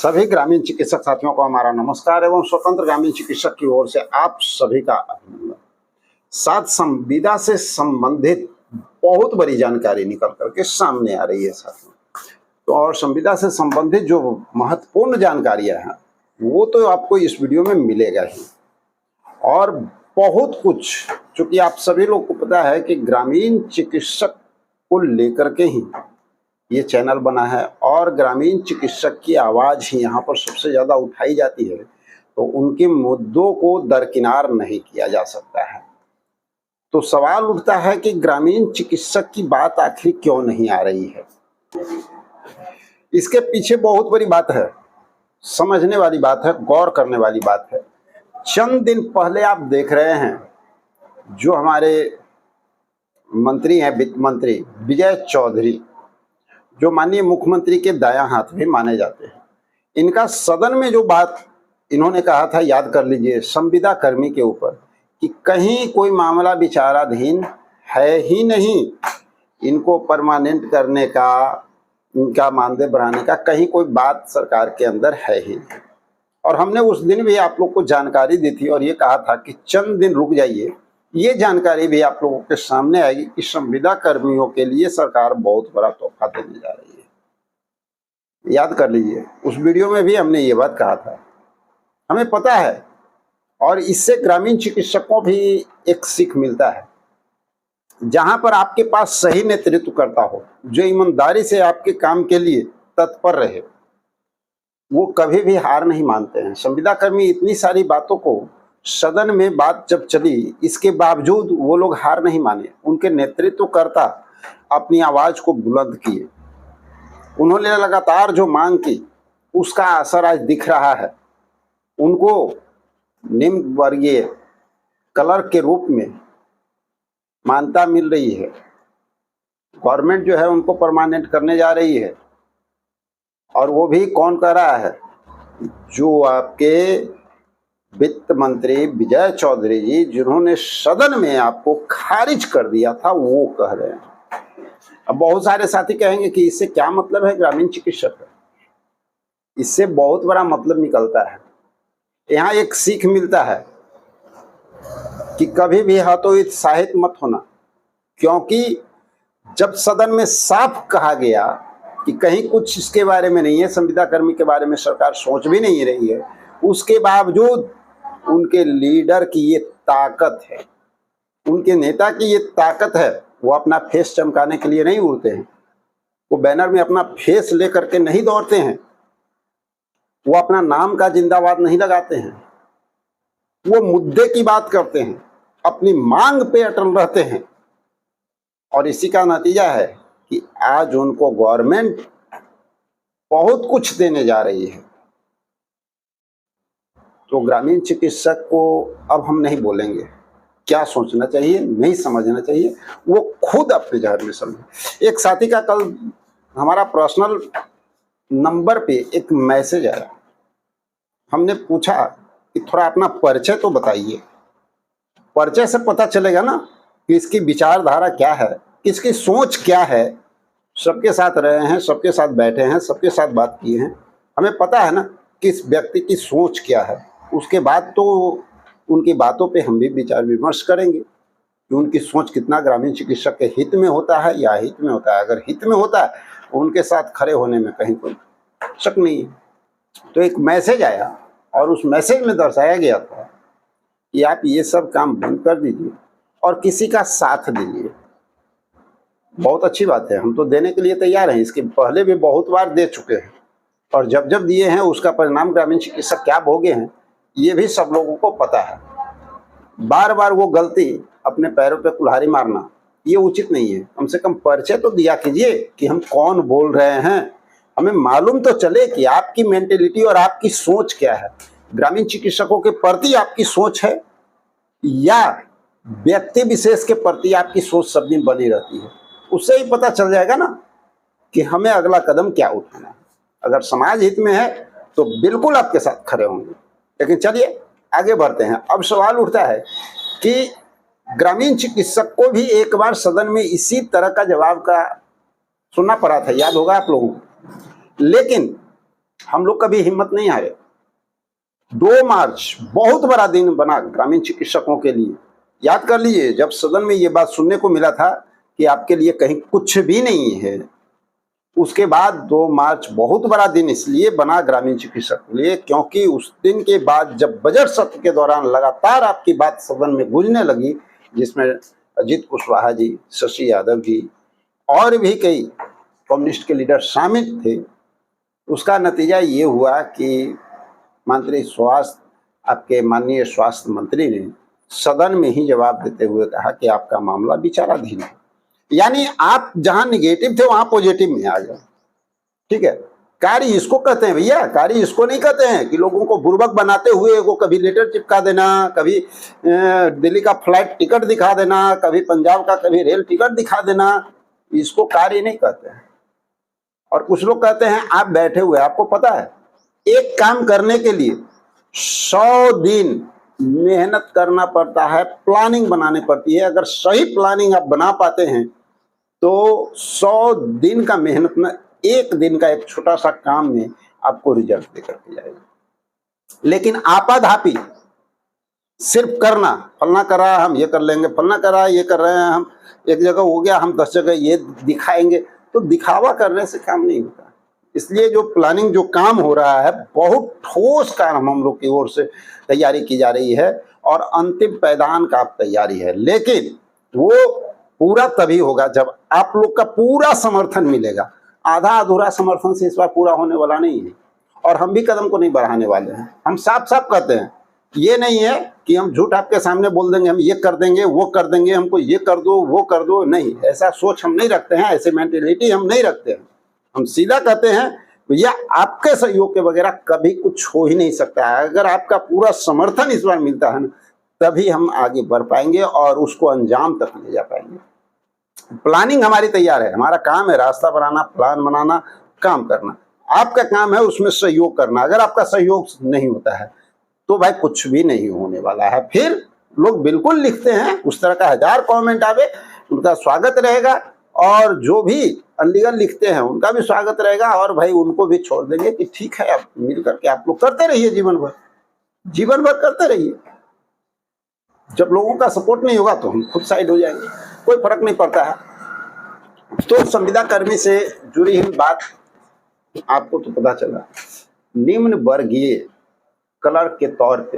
सभी ग्रामीण चिकित्सक साथियों को हमारा नमस्कार एवं स्वतंत्र ग्रामीण चिकित्सक की ओर से आप सभी का अभिनंदन। साथ संविदा से संबंधित बहुत बड़ी जानकारी निकल करके सामने आ रही है साथियों। तो और संविदा से संबंधित जो महत्वपूर्ण जानकारियां हैं वो तो आपको इस वीडियो में मिलेगा ही, और बहुत कुछ, चूंकि आप सभी लोग को पता है कि ग्रामीण चिकित्सक को लेकर के ही ये चैनल बना है और ग्रामीण चिकित्सक की आवाज़ ही यहाँ पर सबसे ज़्यादा उठाई जाती है, तो उनके मुद्दों को दरकिनार नहीं किया जा सकता है। तो सवाल उठता है कि ग्रामीण चिकित्सक की बात आखिर क्यों नहीं आ रही है। इसके पीछे बहुत बड़ी बात है, समझने वाली बात है, गौर करने वाली बात है। चंद दिन पहले आप देख रहे हैं जो हमारे मंत्री हैं, वित्त मंत्री विजय चौधरी, जो माननीय मुख्यमंत्री के दायां हाथ भी माने जाते हैं, इनका सदन में जो बात इन्होंने कहा था, याद कर लीजिए, संविदा कर्मी के ऊपर, कि कहीं कोई मामला विचाराधीन है ही नहीं, इनको परमानेंट करने का, इनका मानदेय बढ़ाने का कहीं कोई बात सरकार के अंदर है ही नहीं। और हमने उस दिन भी आप लोग को जानकारी दी थी और ये कहा था कि चंद दिन रुक जाइए, ये जानकारी भी आप लोगों के सामने आएगी कि संविदा कर्मियों के लिए सरकार बहुत बड़ा तोहफा देने जा रही है। याद कर लीजिए, उस वीडियो में भी हमने ये बात कहा था। हमें पता है और इससे ग्रामीण चिकित्सकों भी एक सीख मिलता है। जहां पर आपके पास सही नेतृत्व करता हो, जो ईमानदारी से आपके काम के लिए तत्पर रहे, वो कभी भी हार नहीं मानते हैं। संविदा कर्मी इतनी सारी बातों को, सदन में बात जब चली, इसके बावजूद वो लोग हार नहीं माने। उनके नेतृत्वकर्ता अपनी आवाज को बुलंद किए, उन्होंने लगातार जो मांग की उसका असर आज दिख रहा है। उनको निम्न वर्गीय क्लर्क के रूप में मान्यता मिल रही है। गवर्नमेंट जो है उनको परमानेंट करने जा रही है, और वो भी कौन कर रहा है? जो आपके वित्त मंत्री विजय चौधरी जी, जिन्होंने सदन में आपको खारिज कर दिया था, वो कह रहे हैं। अब बहुत सारे साथी कहेंगे कि इससे क्या मतलब है ग्रामीण चिकित्सक का? इससे बहुत बड़ा मतलब निकलता है। यहाँ एक सीख मिलता है कि कभी भी हतोत्साहित मत होना, क्योंकि जब सदन में साफ कहा गया कि कहीं कुछ इसके बारे में नहीं है, संविदा कर्मी के बारे में सरकार सोच भी नहीं रही है, उसके बावजूद उनके लीडर की ये ताकत है, उनके नेता की ये ताकत है। वो अपना फेस चमकाने के लिए नहीं उड़ते हैं, वो बैनर में अपना फेस लेकर के नहीं दौड़ते हैं, वो अपना नाम का जिंदाबाद नहीं लगाते हैं, वो मुद्दे की बात करते हैं, अपनी मांग पे अटल रहते हैं। और इसी का नतीजा है कि आज उनको गवर्नमेंट बहुत कुछ देने जा रही है। तो ग्रामीण चिकित्सक को अब हम नहीं बोलेंगे क्या सोचना चाहिए, नहीं समझना चाहिए, वो खुद अपने जहर में समझे। एक साथी का कल हमारा पर्सनल नंबर पे एक मैसेज आया। हमने पूछा कि थोड़ा अपना परिचय तो बताइए। परिचय से पता चलेगा ना कि इसकी विचारधारा क्या है, किसकी सोच क्या है। सबके साथ रहे हैं, सबके साथ बैठे हैं, सबके साथ बात किए हैं, हमें पता है ना कि इस व्यक्ति की सोच क्या है। उसके बाद तो उनकी बातों पे हम भी विचार विमर्श करेंगे कि उनकी सोच कितना ग्रामीण चिकित्सक के हित में होता है या हित में होता है। अगर हित में होता है तो उनके साथ खड़े होने में कहीं कोई शक नहीं है। तो एक मैसेज आया और उस मैसेज में दर्शाया गया था कि आप ये सब काम बंद कर दीजिए और किसी का साथ दीजिए। बहुत अच्छी बात है, हम तो देने के लिए तैयार हैं। इसके पहले भी बहुत बार दे चुके हैं, और जब जब दिए हैं उसका परिणाम ग्रामीण चिकित्सक क्या भोगे हैं ये भी सब लोगों को पता है। बार बार वो गलती, अपने पैरों पे कुल्हाड़ी मारना, ये उचित नहीं है। कम से कम परिचय तो दिया कीजिए कि हम कौन बोल रहे हैं, हमें मालूम तो चले कि आपकी मेंटेलिटी और आपकी सोच क्या है। ग्रामीण चिकित्सकों के प्रति आपकी सोच है या व्यक्ति विशेष के प्रति आपकी सोच सब दिन बनी रहती है, उससे ही पता चल जाएगा ना कि हमें अगला कदम क्या उठाना है। अगर समाज हित में है तो बिल्कुल आपके साथ खड़े होंगे। लेकिन चलिए आगे बढ़ते हैं। अब सवाल उठता है कि ग्रामीण चिकित्सक को भी एक बार सदन में इसी तरह का जवाब का सुनना पड़ा था, याद होगा आप लोगों को। लेकिन हम लोग कभी हिम्मत नहीं हारे। 2 मार्च बहुत बड़ा दिन बना ग्रामीण चिकित्सकों के लिए। याद कर लीजिए, जब सदन में ये बात सुनने को मिला था कि आपके लिए कहीं कुछ भी नहीं है, उसके बाद 2 मार्च बहुत बड़ा दिन इसलिए बना ग्रामीण चिकित्सक के लिए, क्योंकि उस दिन के बाद जब बजट सत्र के दौरान लगातार आपकी बात सदन में गूंजने लगी, जिसमें अजीत कुशवाहा जी, शशि यादव जी और भी कई कम्युनिस्ट के लीडर शामिल थे, उसका नतीजा ये हुआ कि मंत्री स्वास्थ्य, आपके माननीय स्वास्थ्य मंत्री ने सदन में ही जवाब देते हुए कहा कि आपका मामला विचाराधीन है। यानी आप जहां निगेटिव थे वहां पॉजिटिव में आ गए। ठीक है, कार्य इसको कहते हैं भैया, कार्य इसको नहीं कहते हैं कि लोगों को बुर्बक बनाते हुए वो कभी लेटर चिपका देना, कभी दिल्ली का फ्लाइट टिकट दिखा देना, कभी पंजाब का कभी रेल टिकट दिखा देना, इसको कार्य नहीं कहते हैं। और कुछ लोग कहते हैं आप बैठे हुए, आपको पता है एक काम करने के लिए 100 दिन मेहनत करना पड़ता है, प्लानिंग बनानी पड़ती है। अगर सही प्लानिंग आप बना पाते हैं तो 100 दिन का मेहनत में एक दिन का एक छोटा सा काम में आपको रिजल्ट देकर के जाएगा। लेकिन आपाधापी सिर्फ करना, फलना करा हम ये कर लेंगे, फलना करा ये कर रहे हैं हम, एक जगह हो गया हम 10 जगह ये दिखाएंगे, तो दिखावा करने से काम नहीं होता। इसलिए जो प्लानिंग, जो काम हो रहा है, बहुत ठोस काम हम लोग की ओर से तैयारी की जा रही है और अंतिम पैदान का तैयारी है। लेकिन वो पूरा तभी होगा जब आप लोग का पूरा समर्थन मिलेगा। आधा अधूरा समर्थन से इस बार पूरा होने वाला नहीं है और हम भी कदम को नहीं बढ़ाने वाले हैं। हम साफ साफ कहते हैं, ये नहीं है कि हम झूठ आपके सामने बोल देंगे, हम ये कर देंगे वो कर देंगे, हमको ये कर दो वो कर दो, नहीं, ऐसा सोच हम नहीं रखते हैं, ऐसे मेंटेलिटी हम नहीं रखते हैं। हम सीधा कहते हैं भैया आपके सहयोग के वगैरह कभी कुछ हो ही नहीं सकता है। अगर आपका पूरा समर्थन इस बार मिलता है ना, तभी हम आगे बढ़ पाएंगे और उसको अंजाम तक ले जा पाएंगे। प्लानिंग हमारी तैयार है, हमारा काम है रास्ता बनाना, प्लान बनाना, काम करना। आपका काम है उसमें सहयोग करना। अगर आपका सहयोग नहीं होता है तो भाई कुछ भी नहीं होने वाला है। फिर लोग बिल्कुल लिखते हैं, उस तरह का 1000 कमेंट आवे, उनका स्वागत रहेगा, और जो भी अनलीगल लिखते हैं उनका भी स्वागत रहेगा, और भाई उनको भी छोड़ देंगे कि ठीक है, अब मिल करके आप लोग करते रहिए, जीवन भर करते रहिए। जब लोगों का सपोर्ट नहीं होगा तो हम खुद साइड हो जाएंगे, कोई फर्क नहीं पड़ता है। तो संविदा कर्मी से जुड़ी हुई बात आपको तो पता चला, निम्न वर्गीय क्लर्क के तौर पे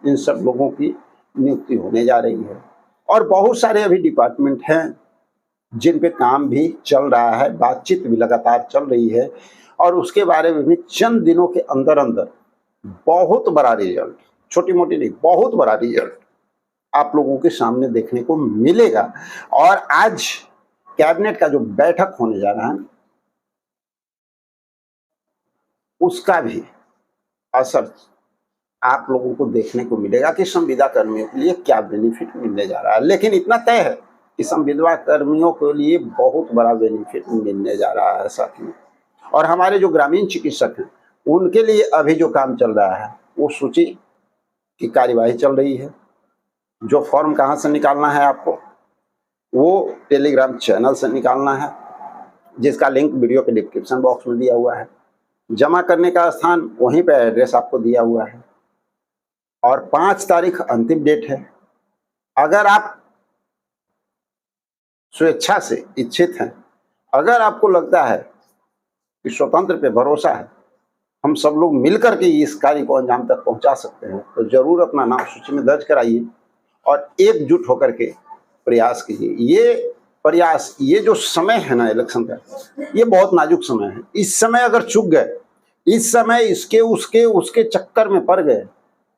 इन सब लोगों की नियुक्ति होने जा रही है और बहुत सारे अभी डिपार्टमेंट हैं जिन पे काम भी चल रहा है, बातचीत भी लगातार चल रही है और उसके बारे में भी चंद दिनों के अंदर अंदर बहुत बड़ा रिजल्ट, छोटी मोटी नहीं, बहुत बड़ा रिजल्ट आप लोगों के सामने देखने को मिलेगा। और आज कैबिनेट का जो बैठक होने जा रहा है उसका भी असर आप लोगों को देखने को मिलेगा कि संविदा कर्मियों के लिए क्या बेनिफिट मिलने जा रहा है। लेकिन इतना तय है कि संविदा कर्मियों के लिए बहुत बड़ा बेनिफिट मिलने जा रहा है साथियों। और हमारे जो ग्रामीण चिकित्सक हैं उनके लिए अभी जो काम चल रहा है वो सूची की कार्यवाही चल रही है। जो फॉर्म कहाँ से निकालना है आपको, वो टेलीग्राम चैनल से निकालना है, जिसका लिंक वीडियो के डिस्क्रिप्शन बॉक्स में दिया हुआ है। जमा करने का स्थान वहीं पे एड्रेस आपको दिया हुआ है और 5 तारीख अंतिम डेट है। अगर आप स्वेच्छा से इच्छित हैं, अगर आपको लगता है कि स्वतंत्र पे भरोसा है, हम सब लोग मिलकर के इस कार्य को अंजाम तक पहुंचा सकते हैं, तो जरूर अपना नाम सूची में दर्ज कराइए और एकजुट होकर के प्रयास कीजिए। ये प्रयास, ये जो समय है ना इलेक्शन का, ये बहुत नाजुक समय है। इस समय अगर चूक गए, इस समय इसके उसके चक्कर में पड़ गए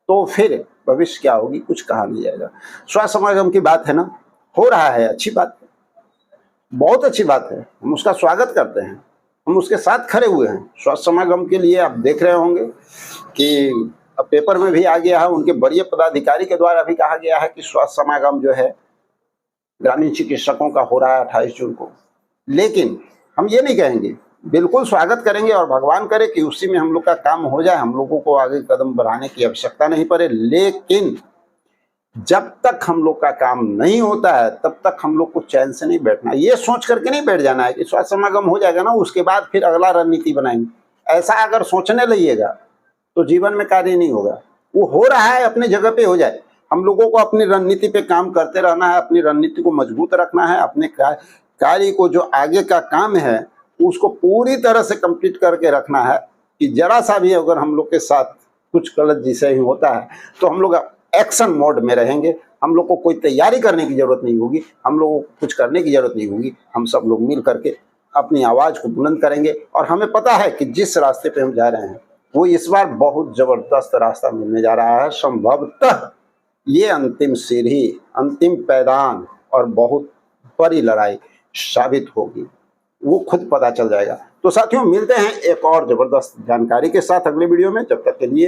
तो फिर भविष्य क्या होगी कुछ कहा नहीं जाएगा। स्वास्थ्य समागम की बात है ना, हो रहा है, अच्छी बात है, बहुत अच्छी बात है, हम उसका स्वागत करते हैं, हम उसके साथ खड़े हुए हैं। स्वास्थ्य समागम के लिए आप देख रहे होंगे कि अब पेपर में भी आ गया है, उनके वरीय पदाधिकारी के द्वारा भी कहा गया है कि स्वास्थ्य समागम जो है ग्रामीण चिकित्सकों का हो रहा है 28 जून को। लेकिन हम ये नहीं कहेंगे, बिल्कुल स्वागत करेंगे और भगवान करे कि उसी में हम लोग का काम हो जाए, हम लोगों को आगे कदम बढ़ाने की आवश्यकता नहीं पड़े। लेकिन जब तक हम लोग का काम नहीं होता है तब तक हम लोग को चैन से नहीं बैठना, ये सोच करके नहीं बैठ जाना है कि स्वास्थ्य समागम हो जाएगा ना उसके बाद फिर अगला रणनीति बनाएंगे। ऐसा अगर सोचने लगिएगा तो जीवन में कार्य नहीं होगा। वो हो रहा है, अपनी जगह पे हो जाए। हम लोगों को अपनी रणनीति पे काम करते रहना है, अपनी रणनीति को मजबूत रखना है, अपने कार्य को जो आगे का काम है उसको पूरी तरह से कंप्लीट करके रखना है कि जरा सा भी अगर हम लोग के साथ कुछ गलत जिसे ही होता है तो हम लोग एक्शन मोड में रहेंगे। हम लोग को कोई तैयारी करने की जरूरत नहीं होगी, हम लोगों को कुछ करने की जरूरत नहीं होगी। हम सब लोग मिल करके अपनी आवाज को बुलंद करेंगे और हमें पता है कि जिस रास्ते पे हम जा रहे हैं वो इस बार बहुत जबरदस्त रास्ता मिलने जा रहा है। संभवतः ये अंतिम सीढ़ी, अंतिम पैदान और बहुत बड़ी लड़ाई साबित होगी, वो खुद पता चल जाएगा। तो साथियों, मिलते हैं एक और जबरदस्त जानकारी के साथ अगले वीडियो में। जब तक के लिए